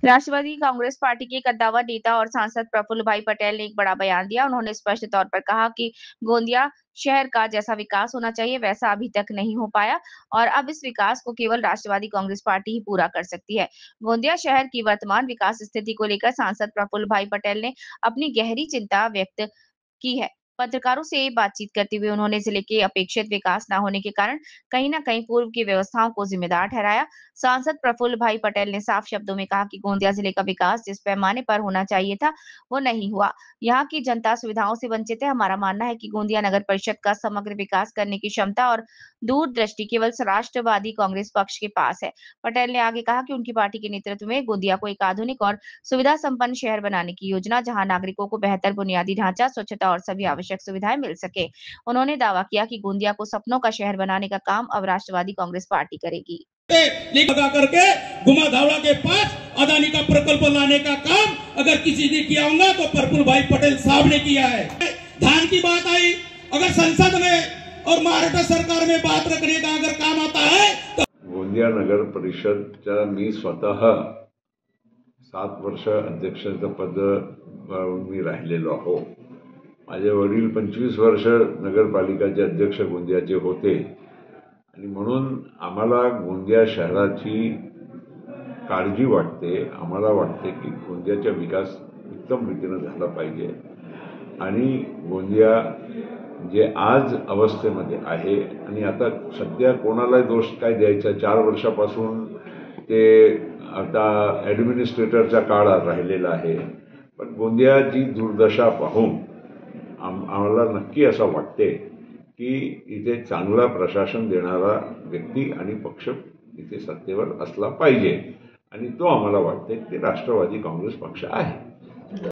राष्ट्रवादी Congress party के कद्दावर नेता और सांसद प्रफुल्ल भाई पटेल ने एक बड़ा बयान दिया। उन्होंने स्पष्ट तौर पर कहा कि गोंदिया शहर का जैसा विकास होना चाहिए वैसा अभी तक नहीं हो पाया और अब इस विकास को केवल राष्ट्रवादी कांग्रेस पार्टी ही पूरा कर सकती है। गोंदिया शहर की वर्तमान विकास स्थिति को लेकर सांसद प्रफुल्ल भाई पटेल ने अपनी गहरी चिंता व्यक्त की है। पत्रकारों से बातचीत करते हुए उन्होंने जिले के अपेक्षित विकास न होने के कारण कहीं न कहीं पूर्व की व्यवस्थाओं को जिम्मेदार ठहराया। सांसद प्रफुल्ल भाई पटेल ने साफ शब्दों में कहा कि गोंदिया जिले का विकास जिस पैमाने पर होना चाहिए था, वो नहीं हुआ। यहाँ की जनता सुविधाओं से वंचित है। हमारा मानना है कि गोंदिया नगर परिषद का समग्र विकास करने की क्षमता और दूरदृष्टि केवल राष्ट्रवादी कांग्रेस पक्ष के पास है। पटेल ने आगे कहा कि उनकी पार्टी के नेतृत्व में गोंदिया को एक आधुनिक और सुविधा संपन्न शहर बनाने की योजना, जहां नागरिकों को बेहतर बुनियादी ढांचा, स्वच्छता और सभी आवश्यक सुविधाएं मिल सके। उन्होंने दावा किया कि गोंदिया को सपनों का शहर बनाने का काम अब राष्ट्रवादी कांग्रेस पार्टी करेगी। लगा करके गुमा धावड़ा के पास अदानी का प्रकल्प लाने का काम अगर किसी ने किया होगा तो प्रफुल्ल भाई पटेल साहब ने किया है। धान की बात आई, अगर संसद में और महाराष्ट्र सरकार में बात रखने का अगर काम आता है तो गोंदिया नगर परिषदच्या मी स्वतः 7 वर्ष अध्यक्षाचं पद मी राहिलेलो आहो। माझे वडील 25 वर्ष नगरपालिकाचे अध्यक्ष गोंदियाचे होते आणि म्हणून आम्हाला गोंदिया शहराची काळजी वाटते। आम्हाला वाटते की गोंदियाचा विकास उत्तम रीतीने झाला पाहिजे आणि गोंदिया जे आज अवस्थेमध्ये आहे आणि आता सध्या कोणाला दोष काय द्यायचा, 4 वर्षापासून ते आता ॲडमिनिस्ट्रेटरचा काळ राहिलेला आहे, पण गोंदियाची दुर्दशा पाहून आम्हाला नक्की असं वाटते की इथे चांगला प्रशासन देणारा व्यक्ती आणि पक्ष इथे सत्तेवर असला पाहिजे आणि तो आम्हाला वाटते की राष्ट्रवादी काँग्रेस पक्ष आहे।